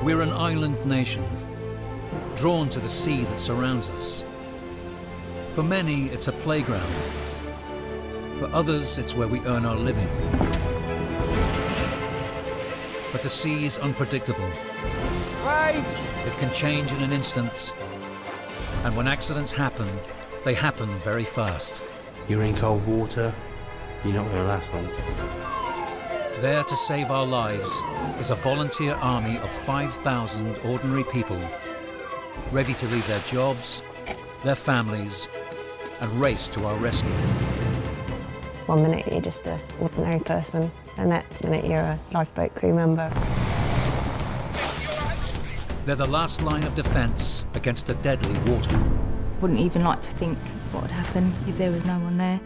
We're an island nation, drawn to the sea that surrounds us. For many, it's a playground. For others, it's where we earn our living. But the sea is unpredictable. Right. It can change in an instant. And when accidents happen, they happen very fast. You're in cold water, you're not going to last long. There to save our lives is a volunteer army of 5,000 ordinary people, ready to leave their jobs, their families, and race to our rescue. 1 minute you're just an ordinary person, and next minute you're a lifeboat crew member. They're the last line of defence against the deadly water. Wouldn't even like to think what would happen if there was no one there.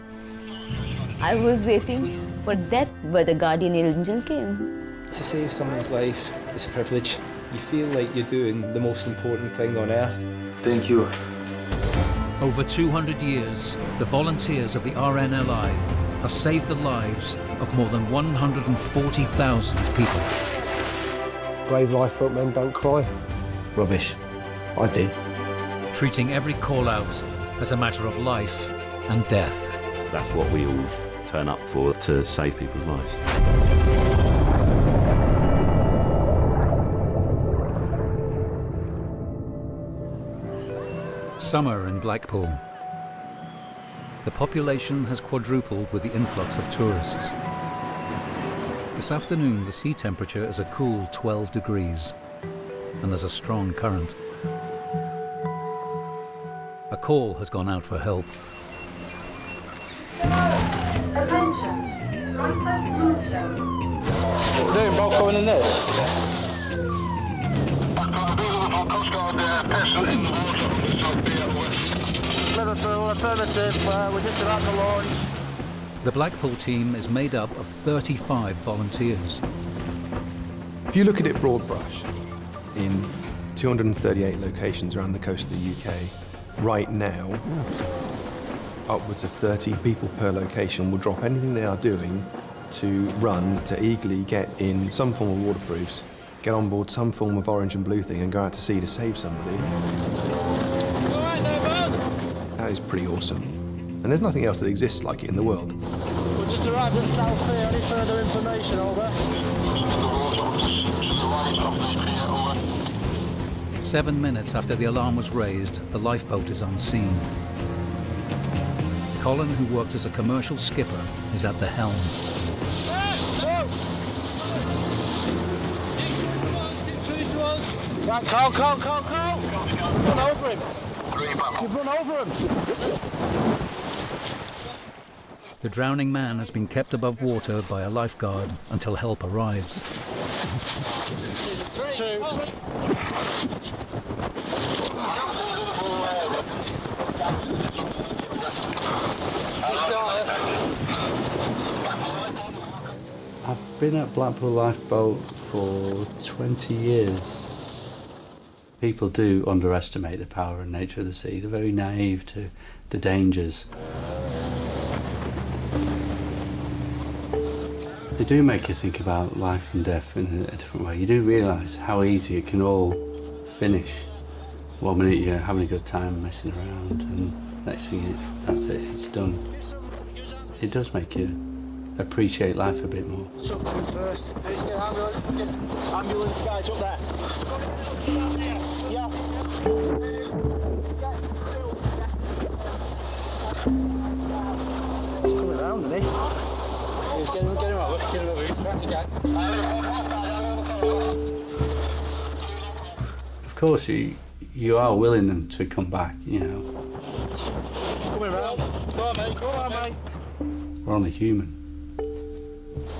I was waiting for that, but the guardian angel came. To save someone's life is a privilege. You feel like you're doing the most important thing on earth. Thank you. Over 200 years, the volunteers of the RNLI have saved the lives of more than 140,000 people. Brave lifeboat men don't cry. Rubbish. I do. Treating every call-out as a matter of life and death. That's what we all turn up for, to save people's lives. Summer in Blackpool. The population has quadrupled with the influx of tourists. This afternoon, the sea temperature is a cool 12 degrees, and there's a strong current. A call has gone out for help. Attention. What we're doing, both going in this? Liverpool, affirmative, we're just about to launch. The Blackpool team is made up of 35 volunteers. If you look at it broad brush, in 238 locations around the coast of the UK, right now, upwards of 30 people per location will drop anything they are doing to run to eagerly get in some form of waterproofs, get on board some form of orange and blue thing and go out to sea to save somebody. All right there, bud. That is pretty awesome. And there's nothing else that exists like it in the world. We just arrived at South Pier. Any further information, over? 7 minutes after the alarm was raised, the lifeboat is on scene. Colin, who worked as a commercial skipper, is at the helm. Right, Carl. Run over him. You've run over him. The drowning man has been kept above water by a lifeguard until help arrives. 2. I've been at Blackpool Lifeboat for 20 years. People do underestimate the power and nature of the sea. They're very naive to the dangers. They do make you think about life and death in a different way. You do realise how easy it can all finish. 1 minute you're having a good time messing around, and next thing that's it, it's done. It does make you appreciate life a bit more. Something first. Who's getting ambulance guys up there? Yeah. He's coming round, isn't he? He's getting him over. He's trying to get. Of course, you are willing them to come back, you know. Coming round. Come on, mate. We're only human.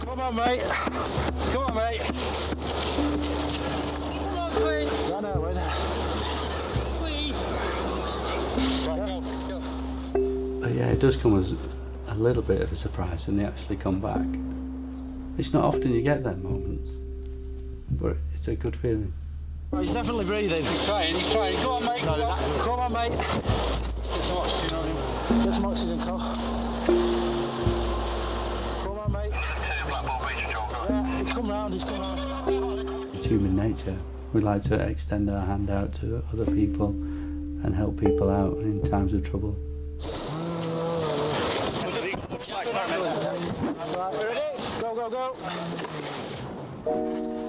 Come on, mate. Come on, mate. No, wait there. Please. Right, go. But yeah, it does come as a little bit of a surprise when they actually come back. It's not often you get them moments, but it's a good feeling. Oh, he's definitely breathing. He's trying. Come on, mate. Come on, mate. Get some oxygen on him. Get some oxygen, Cole. Come on, mate. Yeah, he's come round. It's human nature. We like to extend our hand out to other people and help people out in times of trouble. Go, go, go.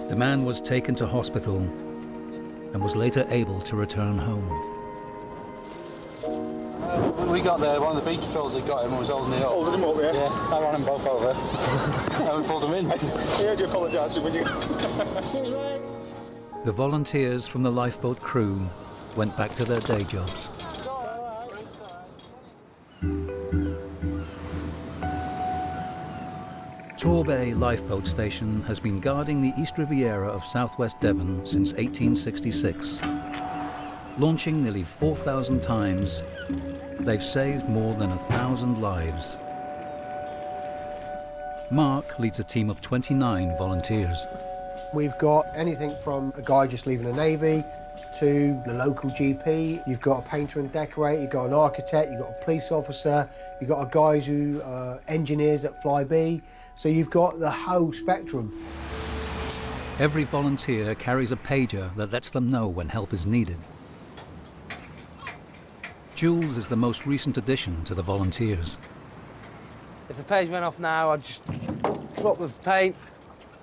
The man was taken to hospital and was later able to return home. We got there, one of the beach trolls that got him was holding it up. Holding him up, yeah? Yeah, I ran them both over. And we pulled them in. I heard you apologise when you... Excuse me. The volunteers from the lifeboat crew went back to their day jobs. Torbay Lifeboat Station has been guarding the East Riviera of southwest Devon since 1866. Launching nearly 4,000 times, they've saved more than 1,000 lives. Mark leads a team of 29 volunteers. We've got anything from a guy just leaving the Navy to the local GP. You've got a painter and decorator, you've got an architect, you've got a police officer, you've got a guys who are engineers at Flybe. So you've got the whole spectrum. Every volunteer carries a pager that lets them know when help is needed. Jules is the most recent addition to the volunteers. If the page went off now, I'd just drop the paint,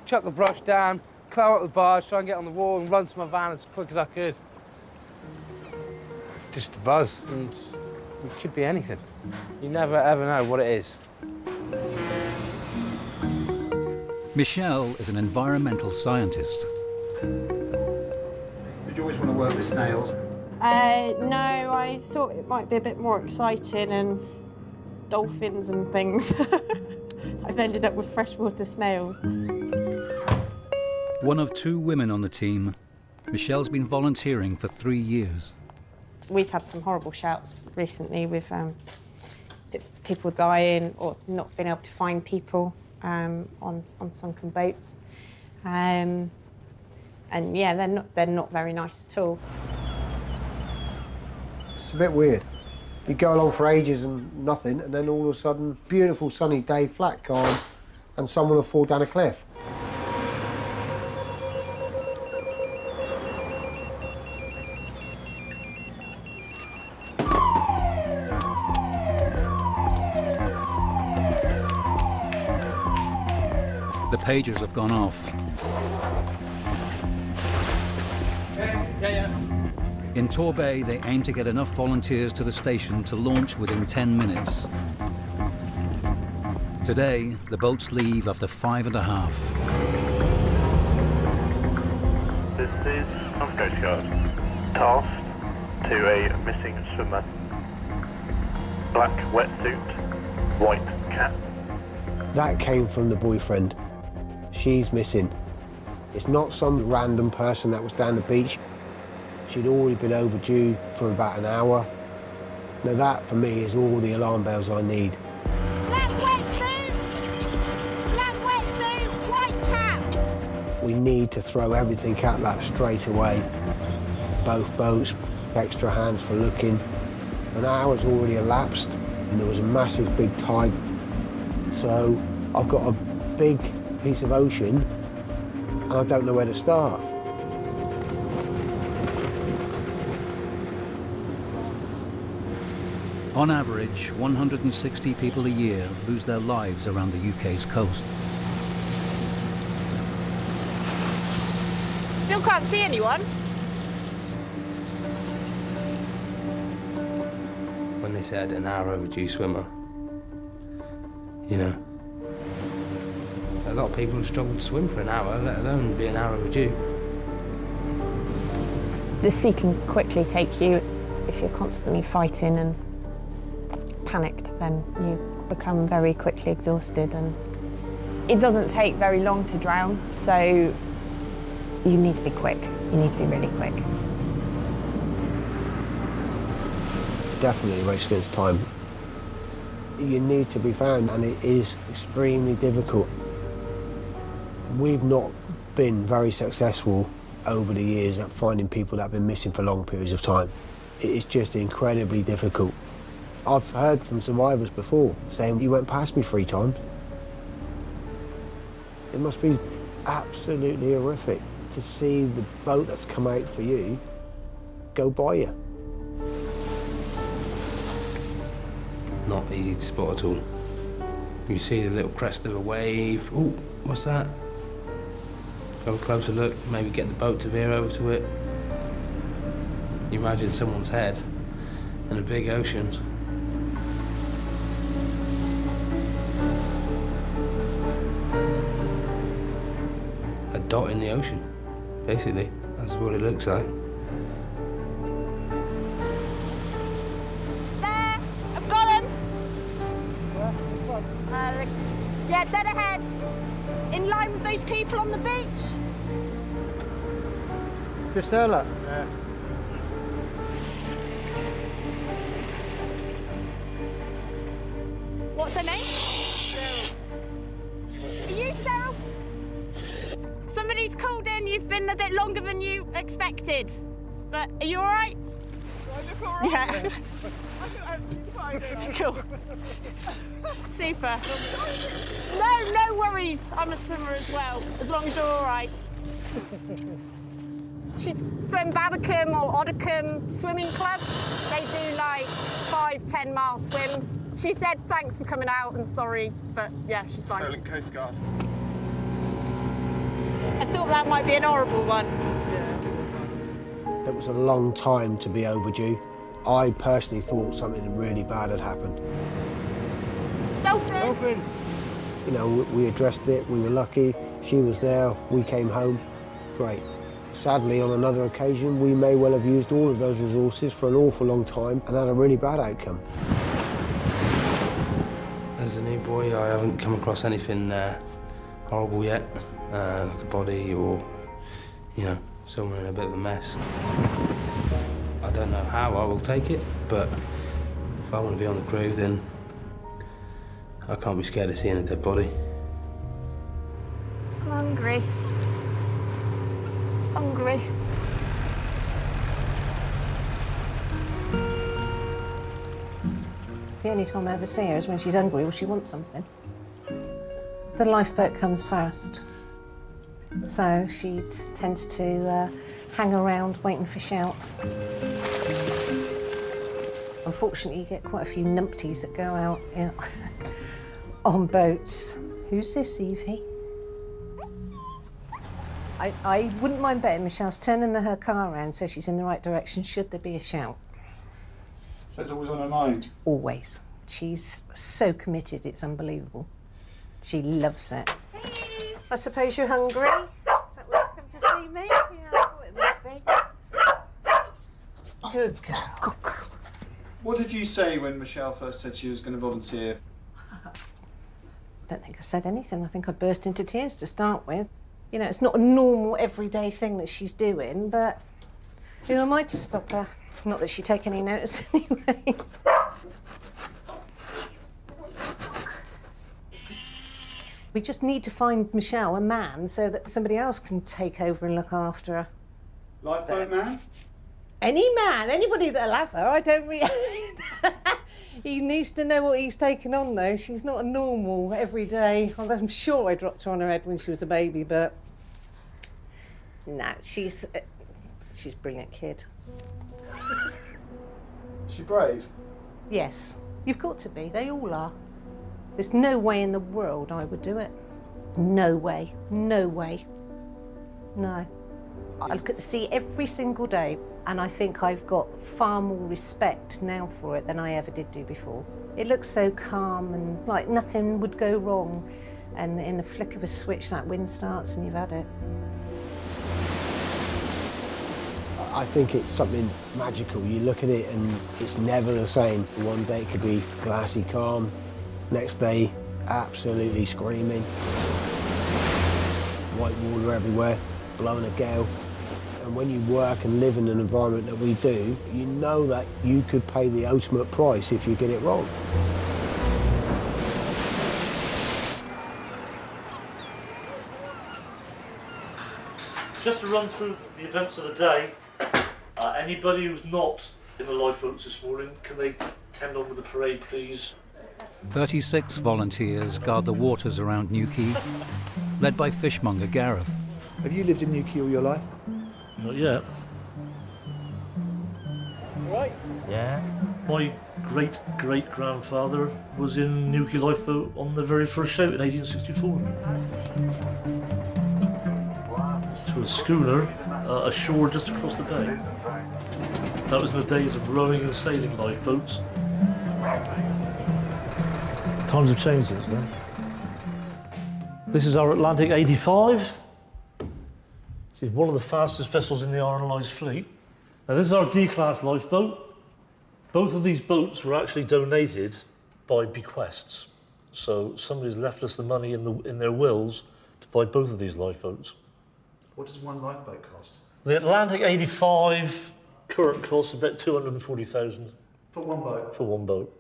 chuck the brush down, climb up the bars, try and get on the wall and run to my van as quick as I could. Just a buzz, and it could be anything. You never ever know what it is. Michelle is an environmental scientist. Did you always want to work with snails? No, I thought it might be a bit more exciting and dolphins and things. I've ended up with freshwater snails. One of 2 women on the team, Michelle's been volunteering for 3 years. We've had some horrible shouts recently with people dying or not being able to find people on sunken boats. And yeah, they're not very nice at all. It's a bit weird. You go along for ages and nothing, and then all of a sudden, beautiful sunny day, flat calm, and someone will fall down a cliff. The pagers have gone off. In Torbay, they aim to get enough volunteers to the station to launch within 10 minutes. Today, the boats leave after 5.5. This is from Coast Guard. Tasked to a missing swimmer. Black wetsuit, white cap. That came from the boyfriend. She's missing. It's not some random person that was down the beach. She'd already been overdue for about an hour. Now that, for me, is all the alarm bells I need. Black wetsuit, white cap. We need to throw everything at that straight away. Both boats, extra hands for looking. An hour's already elapsed, and there was a massive big tide. So I've got a big piece of ocean, and I don't know where to start. On average, 160 people a year lose their lives around the UK's coast. Still can't see anyone. When they said an hour overdue swimmer, you know, a lot of people have struggled to swim for an hour, let alone be an hour overdue. The sea can quickly take you if you're constantly fighting and panicked, then you become very quickly exhausted, and it doesn't take very long to drown, so you need to be quick. You need to be really quick. Definitely a race against time. You need to be found, and it is extremely difficult. We've not been very successful over the years at finding people that have been missing for long periods of time. It's just incredibly difficult. I've heard from survivors before saying, you went past me 3 times. It must be absolutely horrific to see the boat that's come out for you go by you. Not easy to spot at all. You see the little crest of a wave. Ooh, what's that? Have a closer look, maybe get the boat to veer over to it. You imagine someone's head in a big ocean. A dot in the ocean, basically. That's what it looks like. There! I've got him! Yeah, dead ahead. In line with those people on the beach. Just there, look. Yeah. What's her name? Cheryl. Are you Cheryl? Somebody's called in. You've been a bit longer than you expected. But are you all right? Do I look all right? Yeah. I look absolutely fine. don't I? Cool. Super. No worries. I'm a swimmer as well, as long as you're all right. She's from Babbacombe or Oddicombe Swimming Club. They do like 5-10 mile swims. She said thanks for coming out and sorry, but yeah, she's fine. Coast Guard. I thought that might be an horrible one. It was a long time to be overdue. I personally thought something really bad had happened. Dolphin! Dolphin! You know, we addressed it, we were lucky, she was there, we came home, great. Sadly, on another occasion, we may well have used all of those resources for an awful long time and had a really bad outcome. As a new boy, I haven't come across anything horrible yet, like a body or, you know, someone in a bit of a mess. I don't know how I will take it, but if I want to be on the crew, then I can't be scared of seeing a dead body. I'm hungry. Hungry. The only time I ever see her is when she's hungry or she wants something. The lifeboat comes first, so she tends to hang around waiting for shouts. Unfortunately, you get quite a few numpties that go out on boats. Who's this, Evie? I wouldn't mind betting Michelle's turning her car around so she's in the right direction should there be a shout. So it's always on her mind? Always. She's so committed, it's unbelievable. She loves it. Hey. I suppose you're hungry? Is that why you come to see me? Yeah, I thought it might be. Good girl. What did you say when Michelle first said she was going to volunteer? I don't think I said anything. I think I burst into tears to start with. You know, it's not a normal, everyday thing that she's doing, but who am I to stop her? Not that she'd take any notice anyway. We just need to find Michelle a man so that somebody else can take over and look after her. Lifeboat man? Any man, anybody that'll have her, I don't really... He needs to know what he's taken on, though. She's not a normal, everyday... I'm sure I dropped her on her head when she was a baby, but... No, she's a brilliant kid. Is she brave? Yes, you've got to be. They all are. There's no way in the world I would do it. No way. No way. No. I look at the sea every single day, and I think I've got far more respect now for it than I ever did do before. It looks so calm and like nothing would go wrong, and in a flick of a switch that wind starts and you've had it. I think it's something magical. You look at it and it's never the same. One day it could be glassy calm, next day absolutely screaming. White water everywhere, blowing a gale. And when you work and live in an environment that we do, you know that you could pay the ultimate price if you get it wrong. Just to run through the events of the day, anybody who's not in the lifeboats this morning, can they tend on with the parade, please? 36 volunteers guard the waters around Newquay, led by fishmonger Gareth. Have you lived in Newquay all your life? Not yet. Right? Yeah. My great-great-grandfather was in Newquay Lifeboat on the very first shout in 1864. It's to a schooner ashore just across the bay. That was in the days of rowing and sailing lifeboats. Times have changed since then. This is our Atlantic 85. She's one of the fastest vessels in the RNLI's fleet. Now this is our D-class lifeboat. Both of these boats were actually donated by bequests. So somebody's left us the money in their wills to buy both of these lifeboats. What does one lifeboat cost? The Atlantic 85 current cost about 240,000. For one boat? For one boat.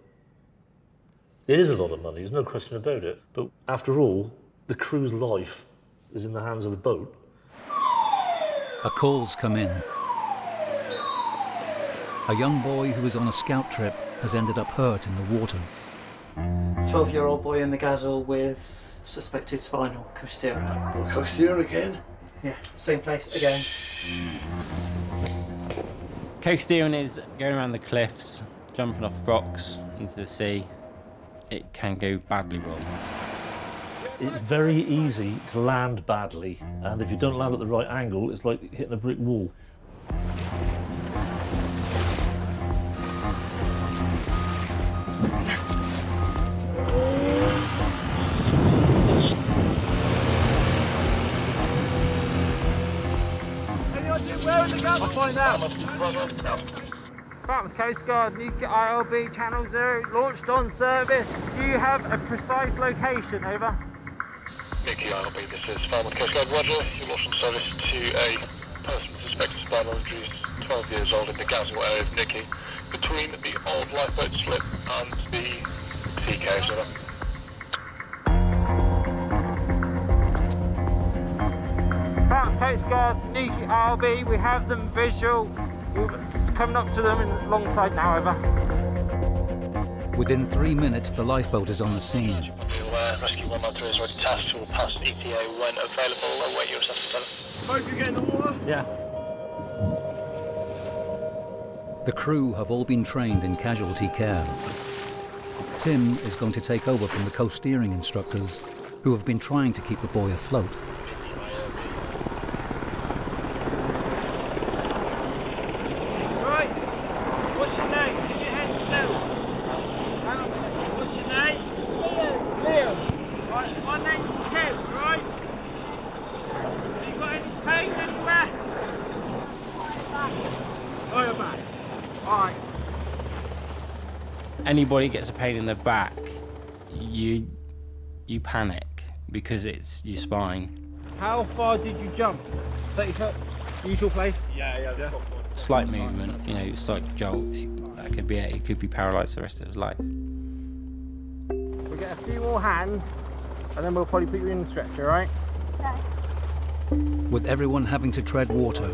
It is a lot of money, there's no question about it. But after all, the crew's life is in the hands of the boat. A call's come in. A young boy who was on a scout trip has ended up hurt in the water. 12-year-old boy in the Gazelle with suspected spinal costera. Oh, costera again? Yeah, same place again. Coast-steering is going around the cliffs, jumping off rocks into the sea. It can go badly wrong. It's very easy to land badly, and if you don't land at the right angle, it's like hitting a brick wall. I'll find out. Department Coast Guard, Newquay ILB, Channel 0, launched on service. Do you have a precise location, over? Newquay ILB, this is Department Coast Guard, roger. You're launched on service to a person suspected spinal injuries, 12 years old, in the Gazelle area of Newquay, between the old lifeboat slip and the TK, over. Department Coast Guard, Newquay ILB, we have them visual. We're coming up to them alongside now, over. Within 3 minutes, the lifeboat is on the scene. Rescue 193 is already tasked. We'll pass ETA when available. Await your assessment. Hope you get in the water? Yeah. The crew have all been trained in casualty care. Tim is going to take over from the coast steering instructors, who have been trying to keep the boy afloat. Right. What's your name? Can you hand yourself? What's your name? Liam. Right, my name's Kev, right? Have you got any pain anywhere? Oh, your back. Alright. Anybody gets a pain in the back, you panic because it's your spine. How far did you jump? 30 foot? Usual place? Yeah. Slight movement, you know, it's like jolt. That could be it. It could be paralysed the rest of his life. We'll get a few more hands and then we'll probably put you in the stretcher, right? Okay. With everyone having to tread water,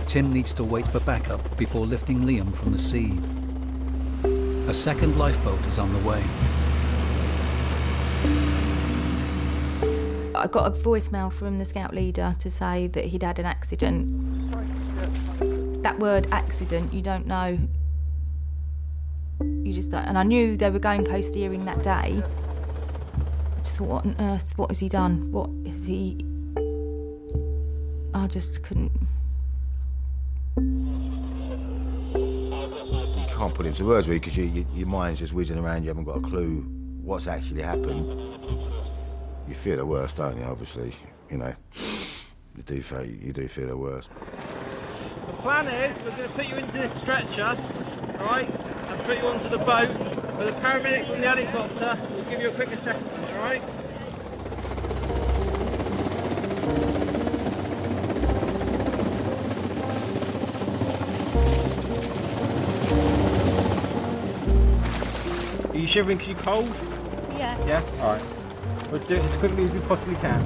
Tim needs to wait for backup before lifting Liam from the sea. A second lifeboat is on the way. I got a voicemail from the scout leader to say that he'd had an accident. That word accident, you don't know. You just don't. And I knew they were going coast steering that day. I just thought, what on earth, what has he done? What is he... I just couldn't... You can't put it into words, really, because your mind's just whizzing around. You haven't got a clue what's actually happened. You fear the worst, don't you? Obviously, you know, you do fear the worst. The plan is we're going to put you into this stretcher, alright, and put you onto the boat, but the paramedics from the helicopter will give you a quick assessment, alright? Are you shivering because you're cold? Yeah. Yeah? Alright. We'll do it as quickly as we possibly can.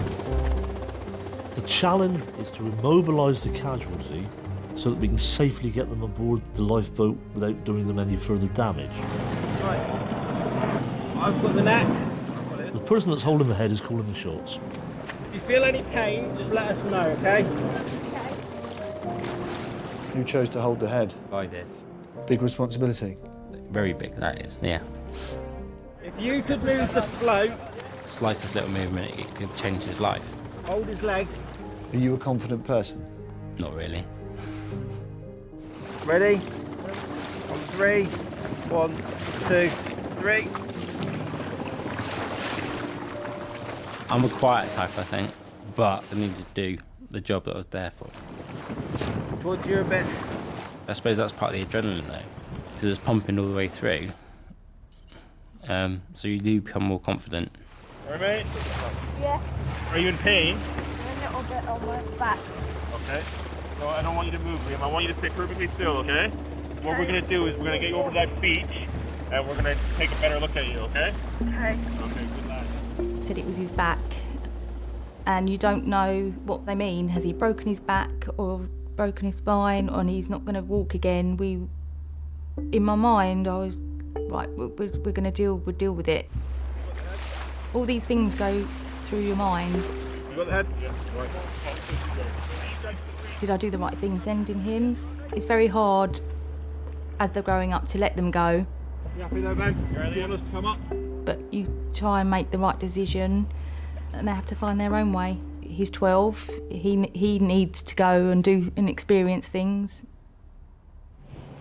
The challenge is to immobilise the casualty so that we can safely get them aboard the lifeboat without doing them any further damage. Right. I've got the net. The person that's holding the head is calling the shots. If you feel any pain, just let us know, okay? You chose to hold the head. I did. Big responsibility. Very big, that is, yeah. If you could move the float, Slightest little movement, it could change his life. hold his leg. Are you a confident person? Not really. Ready? On 3. 1, 2, 3. I'm a quiet type, I think, but I need to do the job that I was there for. Towards you a bit. I suppose that's part of the adrenaline, though, because it's pumping all the way through. So you do become more confident. Alright, mate? Yeah, Are you in pain? a little bit on my back. Okay. No, I don't want you to move, Liam. I want you to stay perfectly still, okay? What we're going to do is we're going to get you over to that beach, and we're going to take a better look at you, okay? Okay. Okay, good lad. Said it was his back, and you don't know what they mean. Has he broken his back or broken his spine, and he's not going to walk again? In my mind, I was right. We're going to deal with it. All these things go through your mind. You got the head? Yeah. Right. Did I do the right thing sending him? It's very hard as they're growing up to let them go, You happy there, babe? You want us to come up? but you try and make the right decision, and they have to find their own way. He's 12. He needs to go and do and experience things.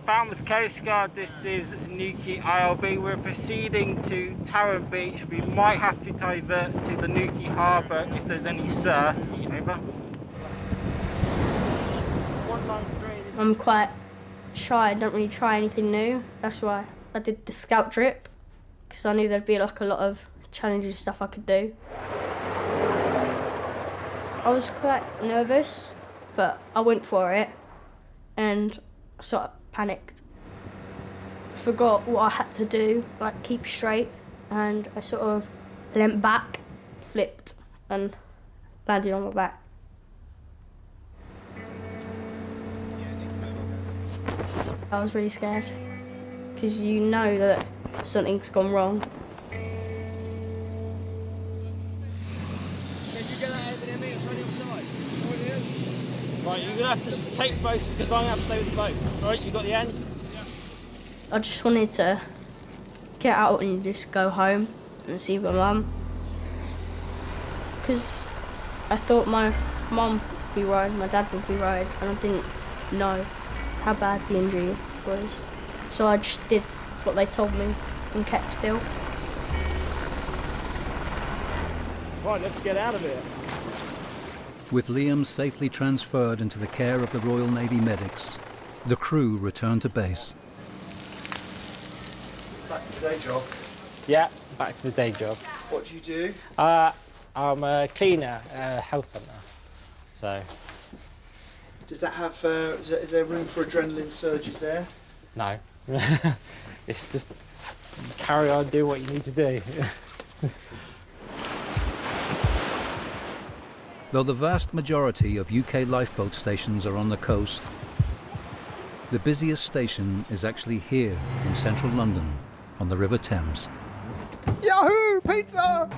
Falmouth Coast Guard, this is Newquay ILB. We're proceeding to Tarrant Beach. We might have to divert to the Newquay Harbour if there's any surf. Over. I'm quite shy, I don't really try anything new. That's why I did the scout trip, because I knew there'd be like a lot of challenging stuff I could do. I was quite nervous, but I went for it, and I sort of panicked. Forgot what I had to do, like keep straight, and I sort of leant back, flipped, and landed on my back. I was really scared, because you know that something's gone wrong. Right, you're going to have to take both, because I'm going to have to stay with the boat. Alright, you got the end? I just wanted to get out and just go home and see my mum. Because I thought my mum would be worried, my dad would be worried, and I didn't know how bad the injury was. So I just did what they told me and kept still. Right, let's get out of here. With Liam safely transferred into the care of the Royal Navy medics, the crew returned to base. Back to the day job. Yeah, back to the day job. What do you do? I'm a cleaner, health centre. So. Does that have, is there room for adrenaline surges there? No. It's just carry on, do what you need to do. Though the vast majority of UK lifeboat stations are on the coast, the busiest station is actually here in central London on the River Thames. Yahoo! Pizza!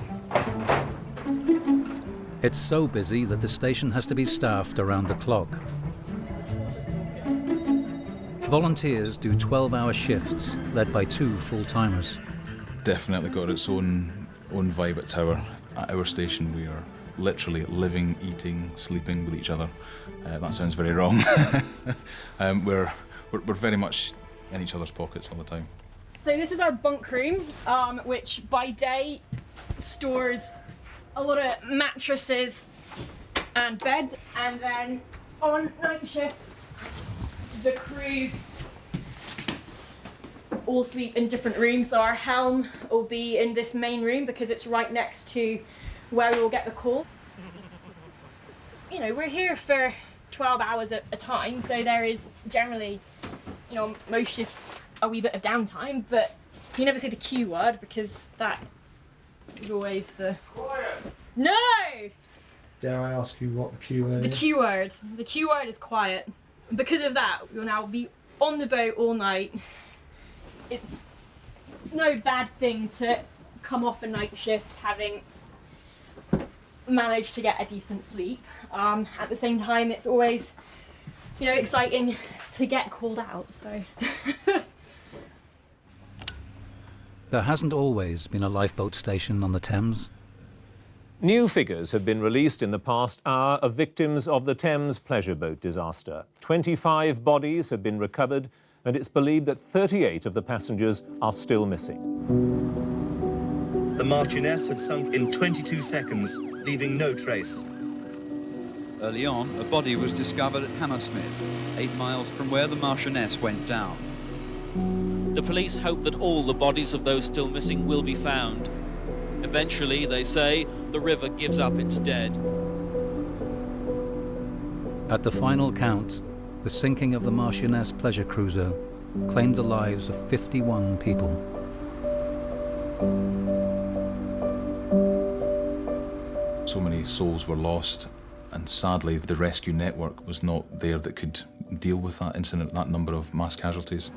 It's so busy that the station has to be staffed around the clock. Volunteers do 12-hour shifts led by 2 full-timers. Definitely got its own vibe at Tower. At our station we are literally living, eating, sleeping with each other. That sounds very wrong. We're very much in each other's pockets all the time. So this is our bunk room, which by day stores a lot of mattresses and beds, and then on night shifts the crew all sleep in different rooms. So our helm will be in this main room because it's right next to where we will get the call. You know, we're here for 12 hours at a time, so there is generally, you know, most shifts a wee bit of downtime, but you never say the Q word because that is always the... Quiet! No! Dare I ask you what the Q word The is? Q word. The Q word is quiet. Because of that, we will now be on the boat all night. It's no bad thing to come off a night shift having manage to get a decent sleep. At the same time, it's always, you know, exciting to get called out, so. There hasn't always been a lifeboat station on the Thames. New figures have been released in the past hour of victims of the Thames pleasure boat disaster. 25 bodies have been recovered, and it's believed that 38 of the passengers are still missing. The Marchioness had sunk in 22 seconds, leaving no trace. Early on, a body was discovered at Hammersmith, 8 miles from where the Marchioness went down. The police hope that all the bodies of those still missing will be found. Eventually, they say, the river gives up its dead. At the final count, the sinking of the Marchioness pleasure cruiser claimed the lives of 51 people. So many souls were lost, and sadly the rescue network was not there that could deal with that incident, that number of mass casualties.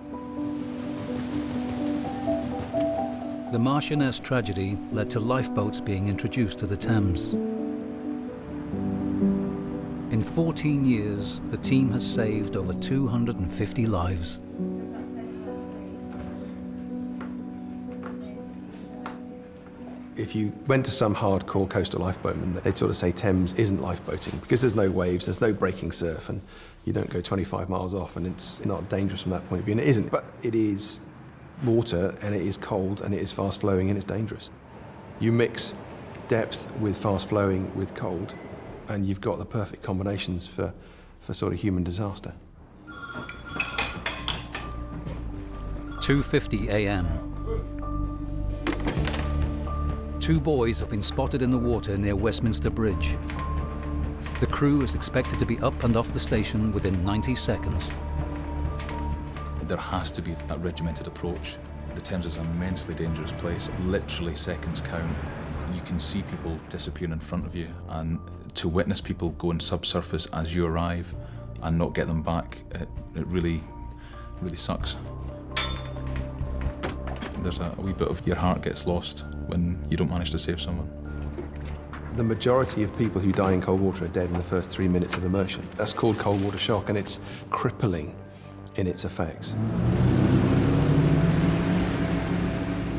The Marchioness tragedy led to lifeboats being introduced to the Thames. In 14 years, the team has saved over 250 lives. If you went to some hardcore coastal lifeboatman, they'd sort of say Thames isn't lifeboating because there's no waves, there's no breaking surf, and you don't go 25 miles off, and it's not dangerous from that point of view, and it isn't. But it is water, and it is cold, and it is fast flowing, and it's dangerous. You mix depth with fast flowing with cold, and you've got the perfect combinations for sort of human disaster. 2:50 a.m. Two boys have been spotted in the water near Westminster Bridge. The crew is expected to be up and off the station within 90 seconds. There has to be that regimented approach. The Thames is an immensely dangerous place. Literally seconds count. You can see people disappearing in front of you, and to witness people going subsurface as you arrive and not get them back, it really sucks. There's a wee bit of your heart gets lost when you don't manage to save someone. The majority of people who die in cold water are dead in the first 3 minutes of immersion. That's called cold water shock, and it's crippling in its effects.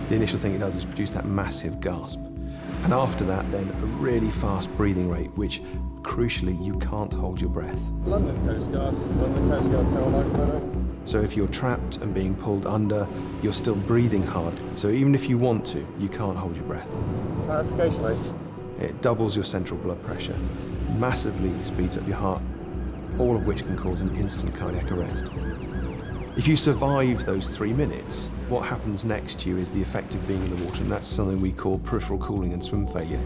The initial thing it does is produce that massive gasp. And after that, then a really fast breathing rate, which, crucially, you can't hold your breath. London Coast Guard tell lifeboat. So if you're trapped and being pulled under, you're still breathing hard. So even if you want to, you can't hold your breath. Clarification, mate. It doubles your central blood pressure, massively speeds up your heart, all of which can cause an instant cardiac arrest. If you survive those 3 minutes, what happens next to you is the effect of being in the water, and that's something we call peripheral cooling and swim failure.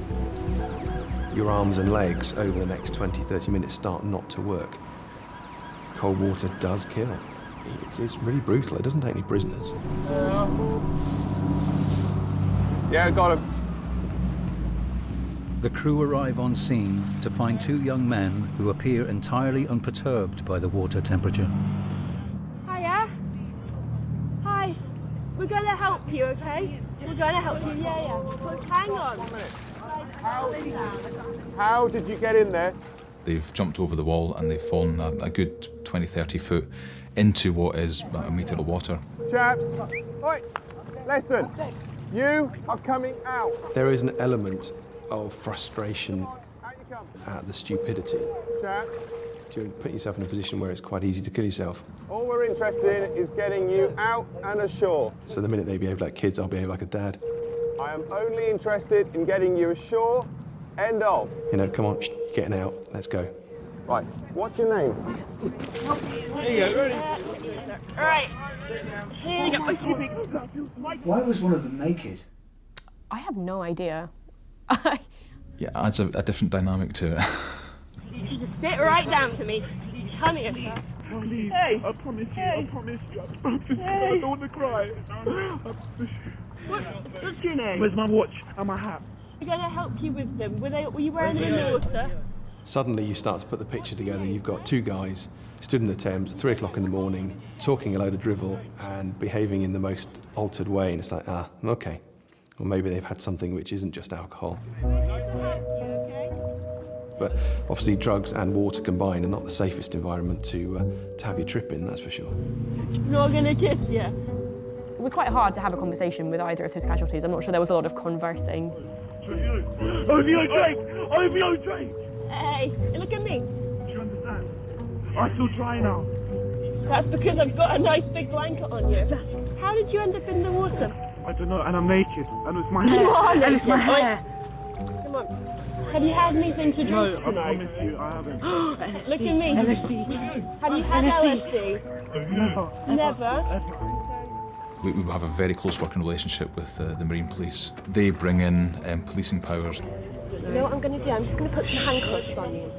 Your arms and legs over the next 20, 30 minutes start not to work. Cold water does kill. It's really brutal. It doesn't take any prisoners. Yeah, got him. The crew arrive on scene to find two young men who appear entirely unperturbed by the water temperature. Hiya. Hi. We're going to help you, okay? We're going to help you, yeah. But hang on. How did you get in there? They've jumped over the wall and they've fallen a good 20, 30 foot into what is about a metre of water. Chaps, oi, listen, you are coming out. There is an element of frustration at the stupidity. Chaps. To put yourself in a position where it's quite easy to kill yourself. All we're interested in is getting you out and ashore. So the minute they behave like kids, I'll behave like a dad. I am only interested in getting you ashore, end of. You know, come on, getting out, let's go. Right, what's your name? Here you go, ready? Alright. Here you go. Why was one of them naked? I have no idea. Yeah, adds a different dynamic to it. You just sit right down to me. Come here. Please, hey. I promise you, Hey. I promise you. I promise you. Hey. I don't want to cry. What's your name? Where's my watch and my hat? We're going to help you with them. Were you wearing them in the water? Suddenly you start to put the picture together. You've got two guys stood in the Thames at 3 o'clock in the morning, talking a load of drivel and behaving in the most altered way. And it's like, okay. Or maybe they've had something which isn't just alcohol. We're going to help you, okay? But obviously drugs and water combined are not the safest environment to have your trip in, that's for sure. Not gonna kiss you. It was quite hard to have a conversation with either of his casualties. I'm not sure there was a lot of conversing. OVO Drake! OVO Drake! Hey, look at me. Do you understand? I still try now. That's because I've got a nice big blanket on you. How did you end up in the water? I don't know, and I'm naked, and it's my You hair. are And it's my naked. hair. Come on. Have you had anything to drink No, I tonight? promise you, I haven't. Look at me. LSD. Have you had LSD? Never. Never? We have a very close working relationship with the Marine Police. They bring in policing powers. You know what I'm going to do? I'm just going to put some handcuffs on you.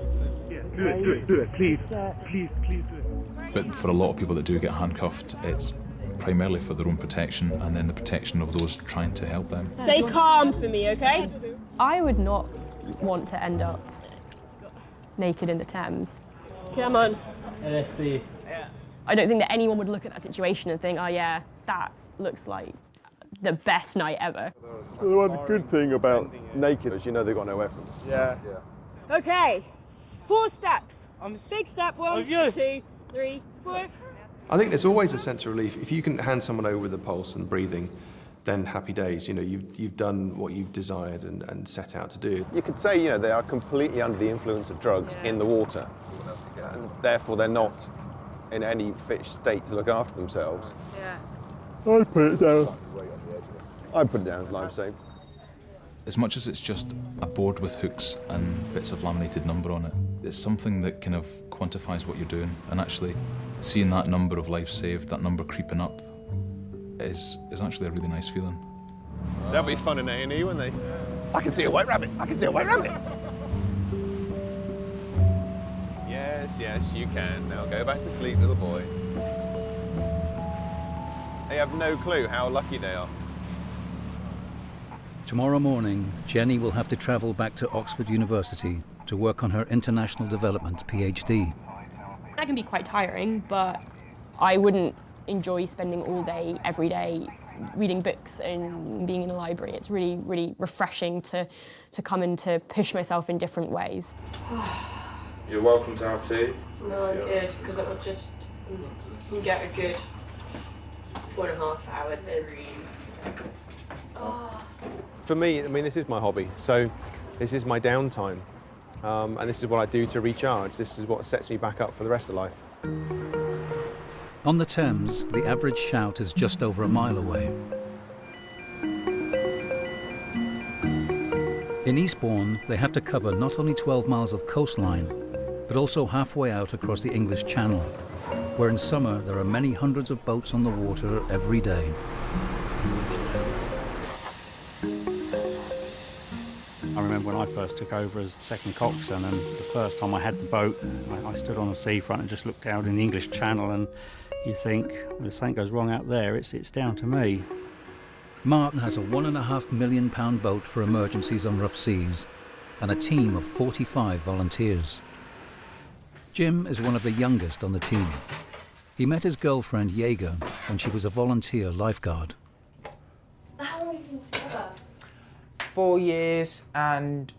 Do it, please. Please do it. But for a lot of people that do get handcuffed, it's primarily for their own protection and then the protection of those trying to help them. Stay calm for me, okay? I would not want to end up naked in the Thames. Come on. LSD. I don't think that anyone would look at that situation and think, oh yeah, that looks like the best night ever. The one good thing about naked is you know they've got no weapons. Yeah. Okay. 4 steps. Big step. 1, 2, 3, 4. I think there's always a sense of relief. If you can hand someone over with a pulse and breathing, then happy days. You know, you've done what you've desired and set out to do. You could say, you know, they are completely under the influence of drugs in the water, and therefore they're not in any fit state to look after themselves. Yeah. I'd put it down. I'd put it down as life saving. As much as it's just a board with hooks and bits of laminated number on it, it's something that kind of quantifies what you're doing, and actually seeing that number of lives saved, that number creeping up, is actually a really nice feeling. That'll be fun in A&E, won't they? I can see a white rabbit. I can see a white rabbit. Yes, you can. Now go back to sleep, little boy. They have no clue how lucky they are. Tomorrow morning, Jenny will have to travel back to Oxford University to work on her International Development PhD. That can be quite tiring, but I wouldn't enjoy spending all day, every day, reading books and being in the library. It's really, really refreshing to come and to push myself in different ways. You're welcome to have tea. No, I'm good, because it will just get a good 4.5 hours in. Oh. For me, I mean, this is my hobby, so this is my downtime, and this is what I do to recharge. This is what sets me back up for the rest of life. On the Thames, the average shout is just over a mile away. In Eastbourne, they have to cover not only 12 miles of coastline, but also halfway out across the English Channel, where in summer there are many hundreds of boats on the water every day. I remember when I first took over as second coxswain, and the first time I had the boat, I stood on the seafront and just looked out in the English Channel, and you think, well, if something goes wrong out there, it's down to me. Mark has a £1.5 million boat for emergencies on rough seas and a team of 45 volunteers. Jim is one of the youngest on the team. He met his girlfriend Jaeger when she was a volunteer lifeguard. How long have you been together? 4 years and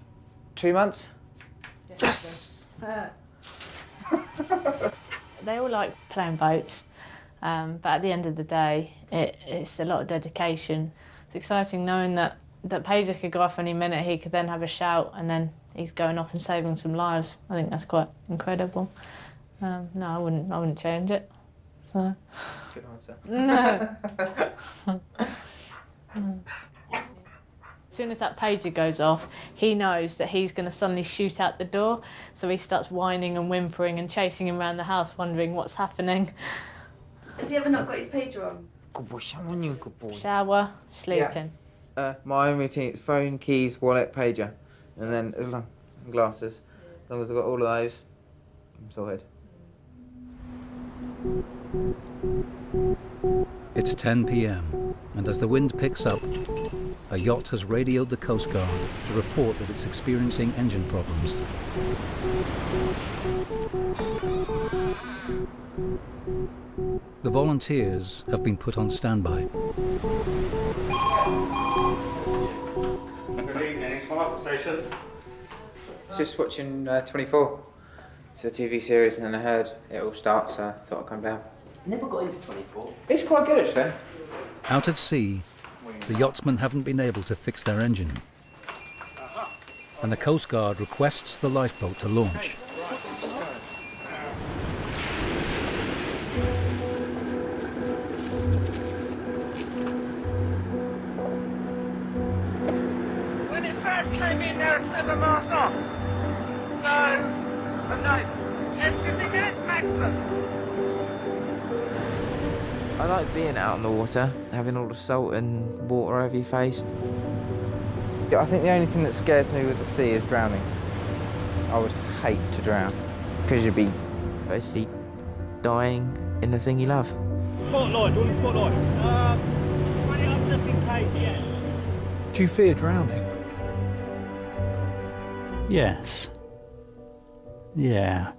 2 months. Yes! They all like playing boats, but at the end of the day, it's a lot of dedication. It's exciting knowing that Pager could go off any minute, he could then have a shout, and then he's going off and saving some lives. I think that's quite incredible. No, I wouldn't change it. So. Good answer. No. As soon as that pager goes off, he knows that he's going to suddenly shoot out the door, so he starts whining and whimpering and chasing him around the house, wondering what's happening. Has he ever not got his pager on? Good boy, someone you good boy. Shower, sleeping. Yeah. My own routine is phone, keys, wallet, pager, and then glasses. As long as I've got all of those, I'm sorted. It's 10 p.m, and as the wind picks up, a yacht has radioed the Coast Guard to report that it's experiencing engine problems. The volunteers have been put on standby. Good evening, it's my station. Just watching 24. It's a TV series, and then I heard it all start, so I thought I'd come down. Never got into 24. It's quite good, actually. Out at sea, the yachtsmen haven't been able to fix their engine, and the Coast Guard requests the lifeboat to launch. When it first came in, they were 7 miles off. So, I don't know, 10, 15 minutes maximum. I like being out on the water, having all the salt and water over your face. I think the only thing that scares me with the sea is drowning. I would hate to drown, because you'd be basically dying in the thing you love. Spotlight, do you want a spotlight? Run it up just in case, yes. Do you fear drowning? Yes. Yeah.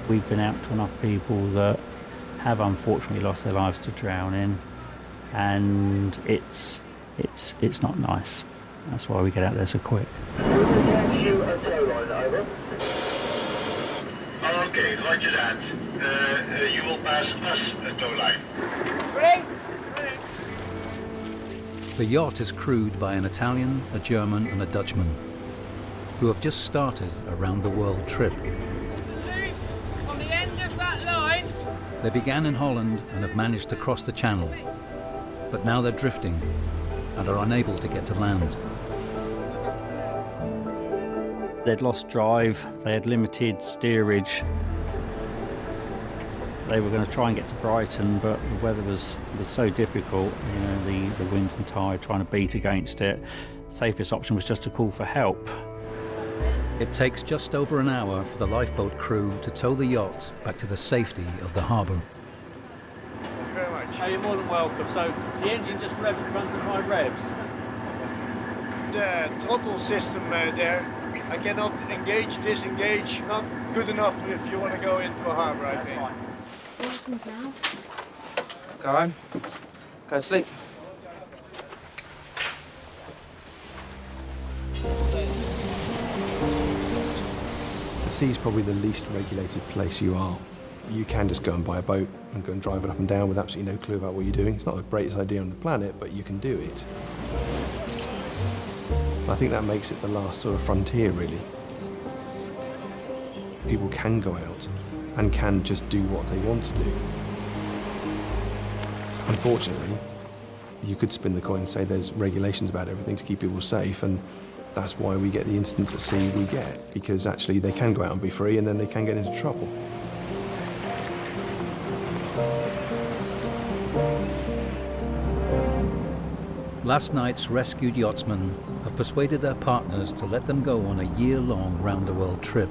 We've been out to enough people that have unfortunately lost their lives to drowning, and it's not nice. That's why we get out there so quick. You a tow line, over. Okay, roger that. You will pass us a tow line. Ready? The yacht is crewed by an Italian, a German and a Dutchman, who have just started a round-the-world trip. On the end of that line. They began in Holland and have managed to cross the channel, but now they're drifting and are unable to get to land. They'd lost drive, they had limited steerage. They were going to try and get to Brighton, but the weather was so difficult, you know, the wind and tide trying to beat against it. Safest option was just to call for help. It takes just over an hour for the lifeboat crew to tow the yacht back to the safety of the harbour. Thank you very much. Oh, you're more than welcome. So the engine just runs at high revs? The throttle system there, I cannot engage, disengage, not good enough if you want to go into a harbour, I think. What happens now? Go home. Go to sleep. The sea's probably the least regulated place you are. You can just go and buy a boat and go and drive it up and down with absolutely no clue about what you're doing. It's not the greatest idea on the planet, but you can do it. I think that makes it the last sort of frontier, really. People can go out and can just do what they want to do. Unfortunately, you could spin the coin and say there's regulations about everything to keep people safe, and that's why we get the incidents at sea we get, because actually they can go out and be free and then they can get into trouble. Last night's rescued yachtsmen have persuaded their partners to let them go on a year-long round-the-world trip.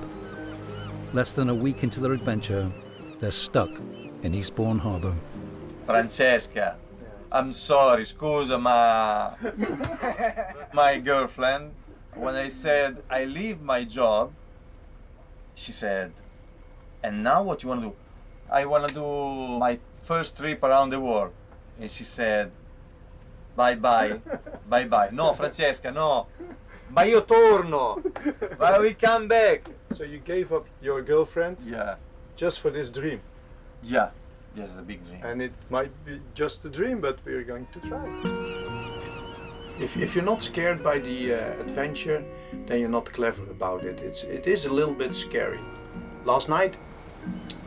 Less than a week into their adventure, they're stuck in Eastbourne Harbour. Francesca, I'm sorry, scusa, ma my girlfriend, when I said I leave my job, she said, and now what you want to do? I want to do my first trip around the world. And she said, bye-bye, bye-bye. No, Francesca, no. Ma io torno. But we come back. So you gave up your girlfriend? Yeah. Just for this dream? Yeah. This is a big dream. And it might be just a dream, but we're going to try. If you're not scared by the adventure, then you're not clever about it. It is a little bit scary. Last night,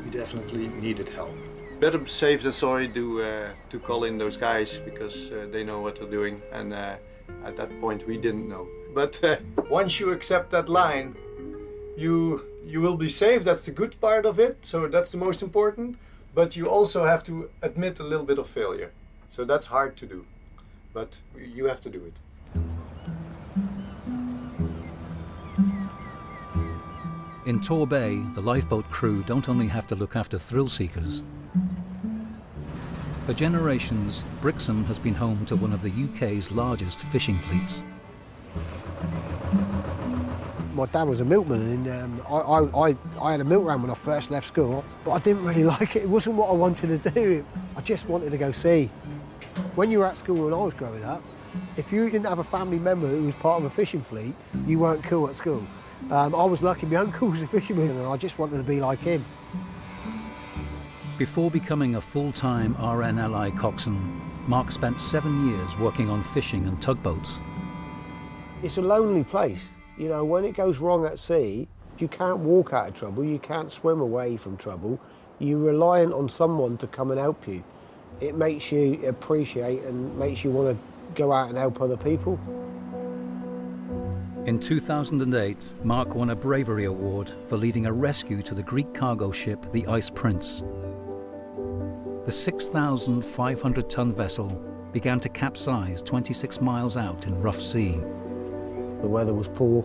we definitely needed help. Better safe than sorry to call in those guys, because they know what they're doing, and at that point we didn't know. But once you accept that line, you will be safe. That's the good part of it, so that's the most important. But you also have to admit a little bit of failure. So that's hard to do, but you have to do it. In Tor Bay, the lifeboat crew don't only have to look after thrill seekers. For generations, Brixham has been home to one of the UK's largest fishing fleets. My dad was a milkman, and I had a milk run when I first left school, but I didn't really like it. It wasn't what I wanted to do. I just wanted to go see. When you were at school when I was growing up, If you didn't have a family member who was part of a fishing fleet, you weren't cool at school. I was lucky my uncle was a fisherman and I just wanted to be like him. Before becoming a full-time RNLI coxswain, Mark spent 7 years working on fishing and tugboats. It's a lonely place. You know, when it goes wrong at sea, you can't walk out of trouble, you can't swim away from trouble. You're reliant on someone to come and help you. It makes you appreciate and makes you want to go out and help other people. In 2008, Mark won a bravery award for leading a rescue to the Greek cargo ship, the Ice Prince. The 6,500-ton vessel began to capsize 26 miles out in rough sea. The weather was poor,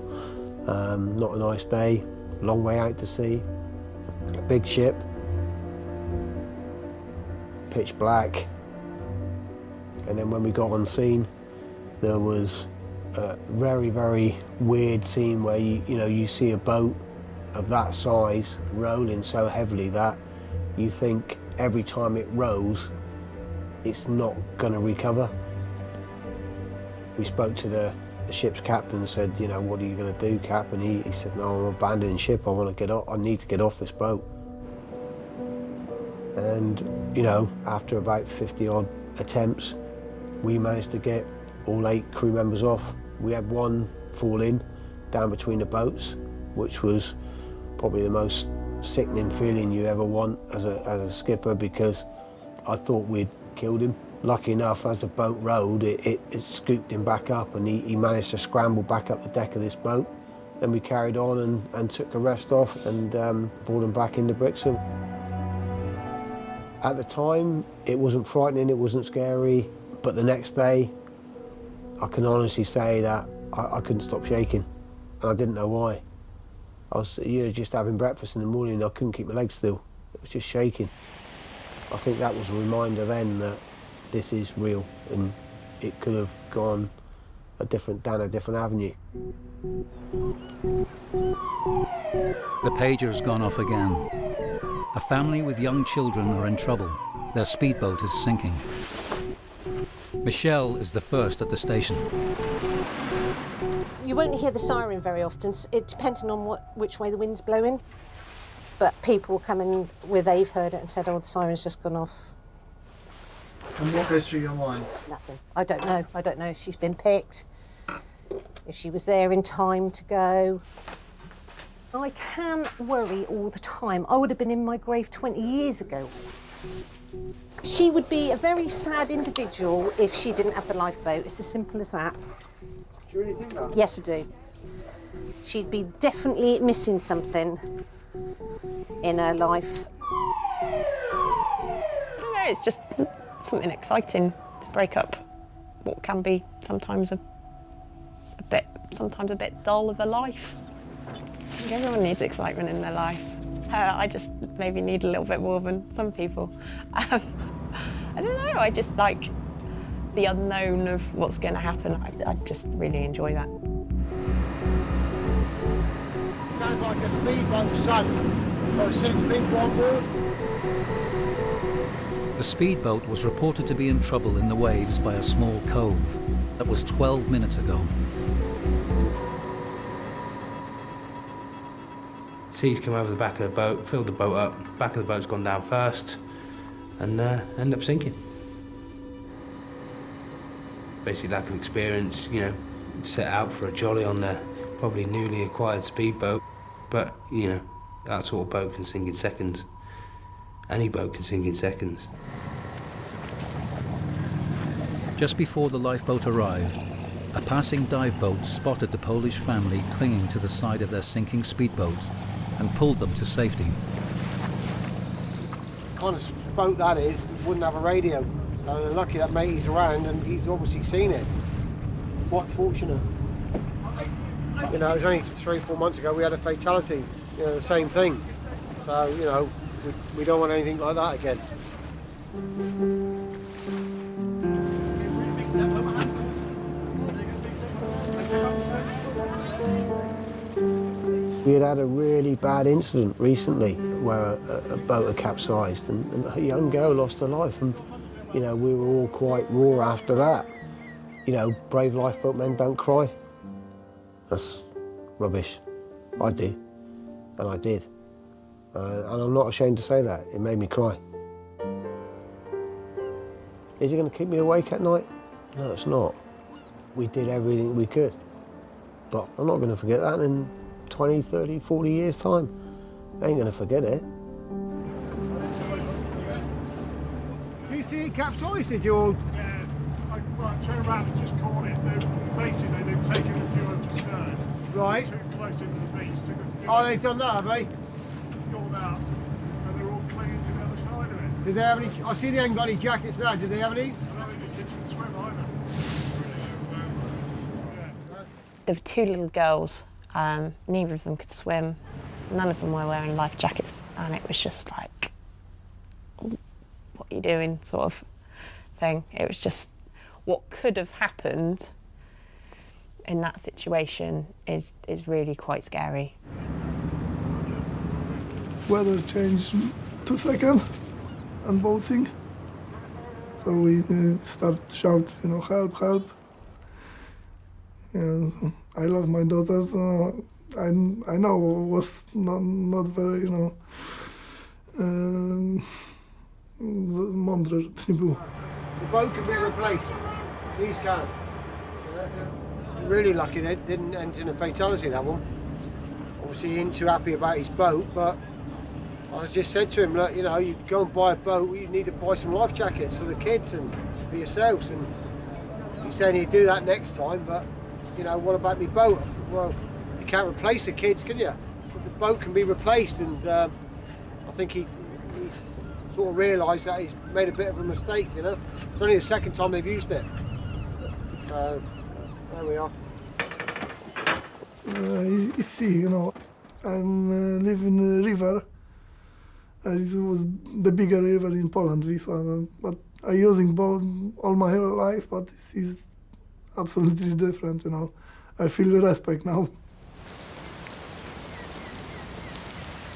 not a nice day, long way out to sea, a big ship, pitch black. And then when we got on scene, there was a very, very weird scene where you see a boat of that size rolling so heavily that you think every time it rows, it's not going to recover. We spoke to the ship's captain and said, you know, what are you going to do, Cap? And he said, no, I'm abandoning ship. I want to get off. I need to get off this boat. And, you know, after about 50-odd attempts, we managed to get all 8 crew members off. We had one fall in down between the boats, which was probably the most sickening feeling you ever want as a skipper, because I thought we'd killed him. Lucky enough, as the boat rode, it scooped him back up and he managed to scramble back up the deck of this boat. Then we carried on and took the rest off and brought him back into Brixham. At the time, it wasn't frightening, it wasn't scary, but the next day, I can honestly say that I couldn't stop shaking, and I didn't know why. I was just having breakfast in the morning and I couldn't keep my legs still. It was just shaking. I think that was a reminder then that this is real and it could have gone down a different avenue. The pager's gone off again. A family with young children are in trouble. Their speedboat is sinking. Michelle is the first at the station. You won't hear the siren very often, it depending on which way the wind's blowing. But people will come in where they've heard it and said, oh, the siren's just gone off. And what goes through your mind? Nothing. I don't know. I don't know if she's been picked, if she was there in time to go. I can worry all the time. I would have been in my grave 20 years ago. She would be a very sad individual if she didn't have the lifeboat. It's as simple as that. Do you really think that? Yes, I do. She'd be definitely missing something in her life. I don't know, it's just something exciting to break up what can be sometimes a bit dull of a life. I think everyone needs excitement in their life. I just maybe need a little bit more than some people. I don't know, I just like the unknown of what's going to happen. I just really enjoy that. Sounds like a speedboat sunk. Got 6 people on board. The speedboat was reported to be in trouble in the waves by a small cove. That was 12 minutes ago. Sea's come over the back of the boat, filled the boat up, back of the boat's gone down first, and ended up sinking. Basic lack of experience, you know, set out for a jolly on the probably newly acquired speedboat, but, you know, that sort of boat can sink in seconds. Any boat can sink in seconds. Just before the lifeboat arrived, a passing dive boat spotted the Polish family clinging to the side of their sinking speedboat and pulled them to safety. The kind of boat that is, wouldn't have a radio. So they're lucky that matey's around and he's obviously seen it. Quite fortunate. You know, it was only 3 or 4 months ago we had a fatality, you know, the same thing. So, you know, we don't want anything like that again. We had a really bad incident recently where a boat had capsized and a young girl lost her life, and you know, we were all quite raw after that. you know, brave lifeboat men don't cry. That's rubbish. I do, and I did. And I'm not ashamed to say that. It made me cry. Is it going to keep me awake at night? No, it's not. We did everything we could. But I'm not going to forget that in 20, 30, 40 years' time. I ain't going to forget it. Do you see it capsized, George? Yeah, I turned around and just caught it. Basically, they've taken a few under stern. Right. Too close into the beach. Took a few. Oh, they've done that, have they? Got out, and they're all clinging to the other side of it. Did they have any? I see they haven't got any jackets now. Did they have any? I don't think the kids can swim either. There were two little girls. Neither of them could swim. None of them were wearing life jackets, and it was just like, what are you doing, sort of thing. It was just what could have happened in that situation is really quite scary. Weather changed 2 seconds and boating. So we start shout, you know, help, help. Yeah, I love my daughter, so I know it was not very, you know, mądre nie było. The boat can be replaced. These can. Really lucky they didn't end in a fatality, that one. Obviously he ain't too happy about his boat, but I just said to him, look, you know, you go and buy a boat, you need to buy some life jackets for the kids and for yourselves. And he's saying he'd do that next time, but, you know, what about my boat? I said, well, you can't replace the kids, can you? So the boat can be replaced, and I think he's sort of realised that he's made a bit of a mistake, you know. It's only the second time they've used it. So, there we are. It's sea, you know. I'm live in the river. It was the bigger river in Poland, this one. But I'm using boat all my whole life, but this is absolutely different, you know. I feel the respect now.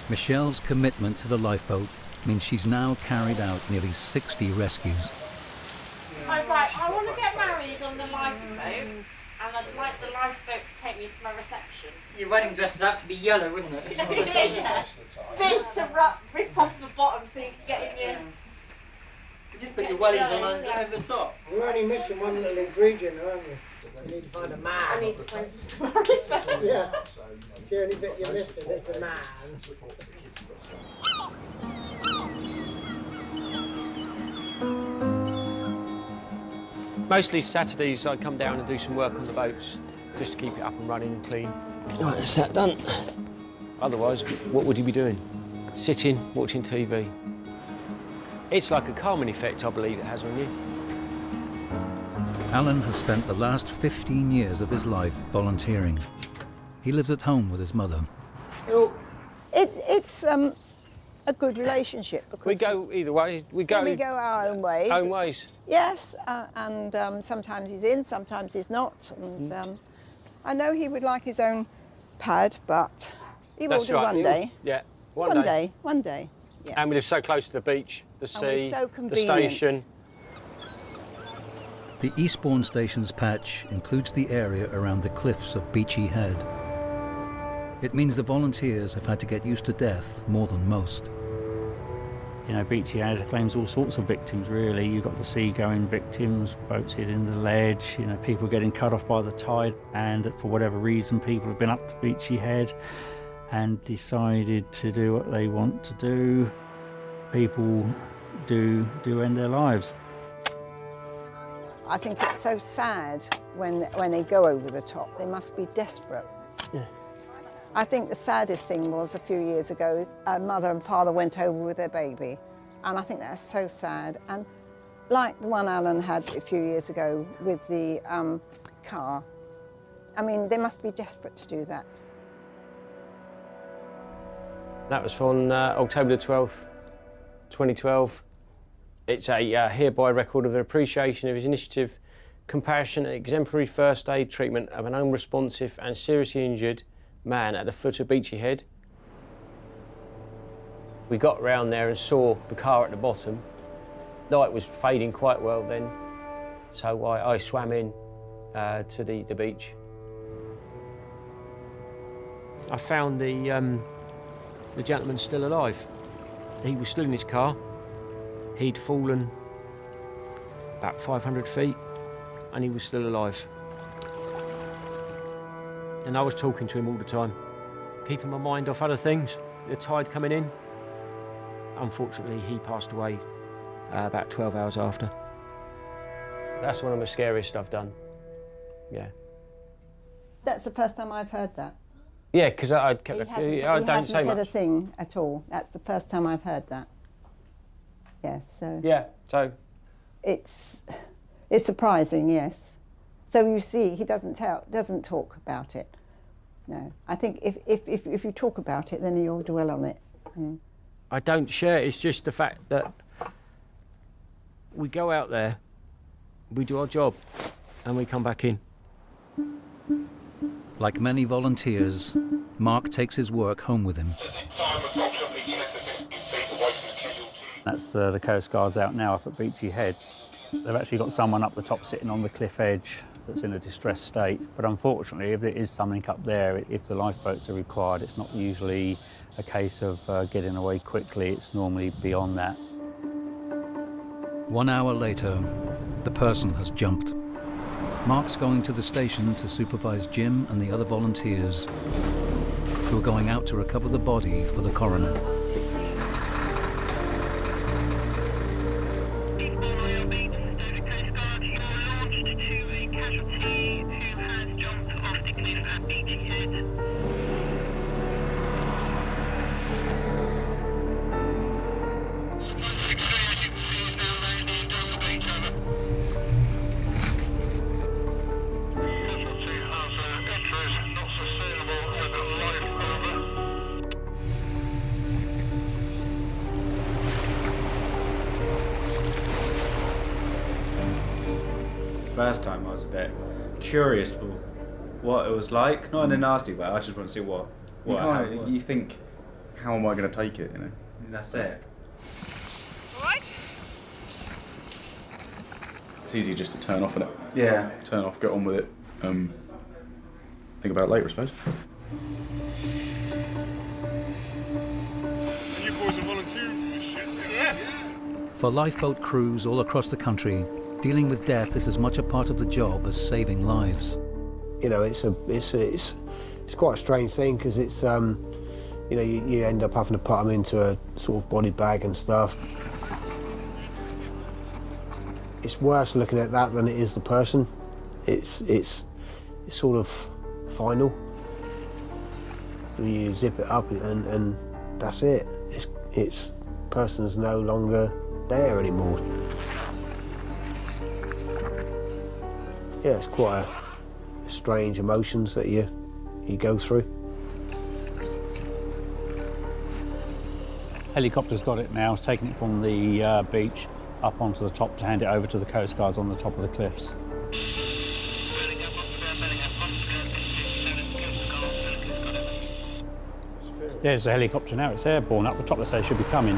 Michelle's commitment to the lifeboat means she's now carried out nearly 60 rescues. I was like, I want to get married on the lifeboat, and I'd like the lifeboat to take me to my reception. Your wedding dress would have to be yellow, wouldn't it? Yeah. Big to rip off the bottom so you can get in your... You just put your weddings on over the top. We're only missing one little ingredient, aren't we? We need to find a man. I need to find some to marry first. Yeah. It's the only bit you're missing, is the man. Mostly Saturdays I come down and do some work on the boats, just to keep it up and running and clean. Right, that's that done. Otherwise, what would you be doing? Sitting, watching TV. It's like a calming effect, I believe it has on you. Alan has spent the last 15 years of his life volunteering. He lives at home with his mother. It's a good relationship because we go either way. We go our own ways. Own ways. Yes, and sometimes he's in, sometimes he's not. And I know he would like his own pad, but he will do one day. Yeah, one day. One day. Yeah. And we live so close to the beach, the sea, so the station. The Eastbourne Station's patch includes the area around the cliffs of Beachy Head. It means the volunteers have had to get used to death more than most. You know, Beachy Head claims all sorts of victims, really. You've got the sea-going victims, boats hitting the ledge, you know, people getting cut off by the tide, and for whatever reason, people have been up to Beachy Head and decided to do what they want to do. People do end their lives. I think it's so sad when they go over the top. They must be desperate. Yeah. I think the saddest thing was a few years ago, a mother and father went over with their baby, and I think that's so sad. And like the one Alan had a few years ago with the car, I mean, they must be desperate to do that. That was on October the 12th, 2012. It's a hereby record of an appreciation of his initiative, compassion and exemplary first aid treatment of an unresponsive and seriously injured man at the foot of Beachy Head. We got round there and saw the car at the bottom. Light was fading quite well then, so I swam in to the beach. I found the gentleman still alive. He was still in his car. He'd fallen about 500 feet and he was still alive. And I was talking to him all the time, keeping my mind off other things, the tide coming in. Unfortunately, he passed away about 12 hours after. That's one of the scariest I've done, yeah. That's the first time I've heard that. Yeah, because I don't He say hasn't said much. a thing at all. That's the first time I've heard that. Yes, so... Yeah, so... It's surprising, yes. So you see, he doesn't talk about it. No, I think if you talk about it, then you'll dwell on it. Mm. I don't share, it's just the fact that we go out there, we do our job, and we come back in. Like many volunteers, Mark takes his work home with him. That's the Coast Guard's out now up at Beachy Head. They've actually got someone up the top sitting on the cliff edge that's in a distressed state. But unfortunately, if there is something up there, if the lifeboats are required, it's not usually a case of getting away quickly. It's normally beyond that. 1 hour later, the person has jumped. Mark's going to the station to supervise Jim and the other volunteers who are going out to recover the body for the coroner. First time I was a bit curious for what it was like, not in a nasty way. I just want to see what how it was. You think, how am I going to take it? You know. And that's it. It's easy just to turn off, isn't it? Yeah. Turn off, get on with it. Think about it later, I suppose. You boys are volunteering for this shit, yeah? For lifeboat crews all across the country, dealing with death is as much a part of the job as saving lives. You know, it's quite a strange thing because it's you know, you end up having to put them into a sort of body bag and stuff. It's worse looking at that than it is the person. It's sort of final. You zip it up and that's it. It's person's no longer there anymore. Yeah, it's quite a strange emotions that you go through. Helicopter's got it now. It's taking it from the beach up onto the top to hand it over to the Coast Guards on the top of the cliffs. There's the helicopter now. It's airborne up the top. They say it should be coming.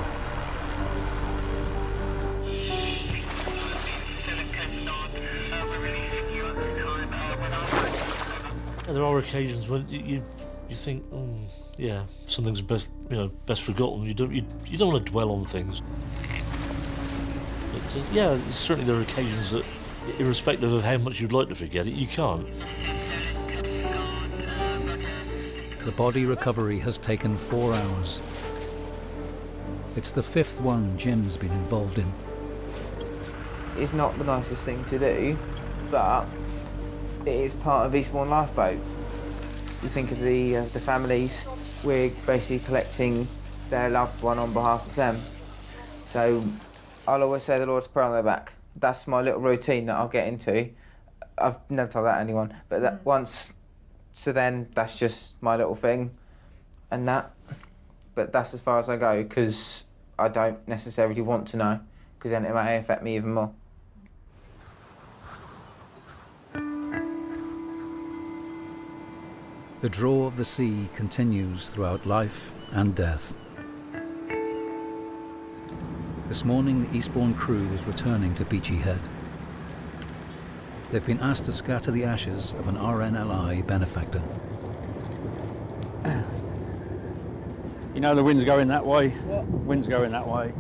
There are occasions when you think, yeah, something's best forgotten. You don't want to dwell on things. But yeah, certainly there are occasions that, irrespective of how much you'd like to forget it, you can't. The body recovery has taken 4 hours. It's the 5th one Jim's been involved in. It's not the nicest thing to do, but it is part of Eastbourne Lifeboat. You think of the families, we're basically collecting their loved one on behalf of them. So I'll always say the Lord's Prayer on their back. That's my little routine that I'll get into. I've never told that to anyone, but that once, so then that's just my little thing and that. But that's as far as I go because I don't necessarily want to know because then it may affect me even more. The draw of the sea continues throughout life and death. This morning, the Eastbourne crew is returning to Beachy Head. They've been asked to scatter the ashes of an RNLI benefactor. You know the wind's going that way. Wind's going that way.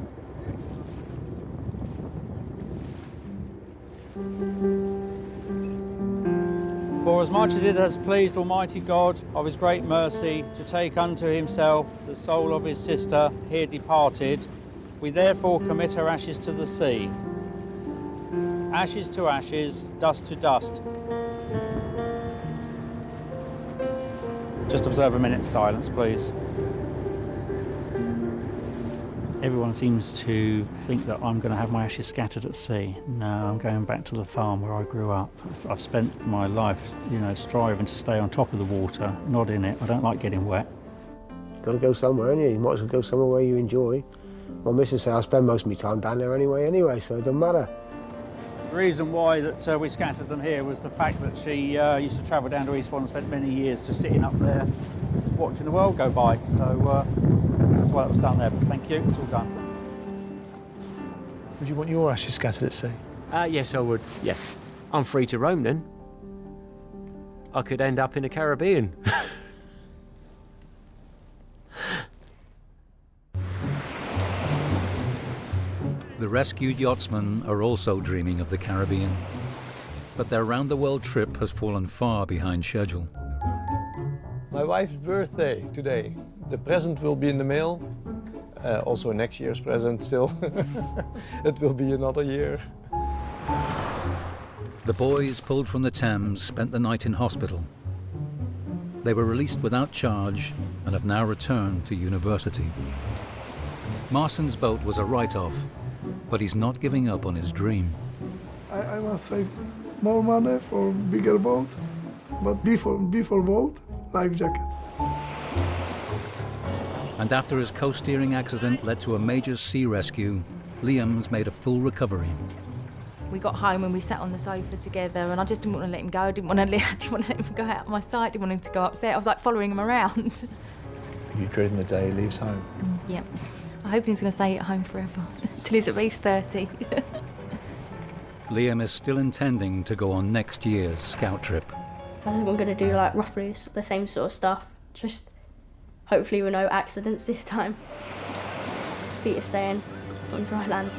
For as much as it has pleased Almighty God of his great mercy to take unto himself the soul of his sister here departed, we therefore commit her ashes to the sea. Ashes to ashes, dust to dust. Just observe a minute's silence, please. Everyone seems to think that I'm going to have my ashes scattered at sea. No, I'm going back to the farm where I grew up. I've spent my life, striving to stay on top of the water, not in it. I don't like getting wet. Got to go somewhere, ain't you? You might as well go somewhere where you enjoy. My missus says I spend most of my time down there anyway, so it doesn't matter. The reason why that we scattered them here was the fact that she used to travel down to Eastbourne and spent many years just sitting up there, just watching the world go by. So that's why it was done there. But thank you, it's all done. Would you want your ashes scattered at sea? Yes, I would. Yeah, I'm free to roam then. I could end up in the Caribbean. The rescued yachtsmen are also dreaming of the Caribbean, but their round-the-world trip has fallen far behind schedule. My wife's birthday today. The present will be in the mail. Also next year's present still. It will be another year. The boys, pulled from the Thames, spent the night in hospital. They were released without charge and have now returned to university. Marston's boat was a write-off, but he's not giving up on his dream. I must save more money for bigger boat, but before boat, life jackets. And after his co-steering accident led to a major sea rescue, Liam's made a full recovery. We got home and we sat on the sofa together, and I just didn't want to let him go. I didn't want to let him go out of my sight. I didn't want him to go upstairs. I was like following him around. You dreading the day he leaves home? Yeah. I hope he's going to stay at home forever, till he's at least 30. Liam is still intending to go on next year's scout trip. I think I'm going to do like roughly the same sort of stuff, just hopefully with no accidents this time. Feet are staying on dry land.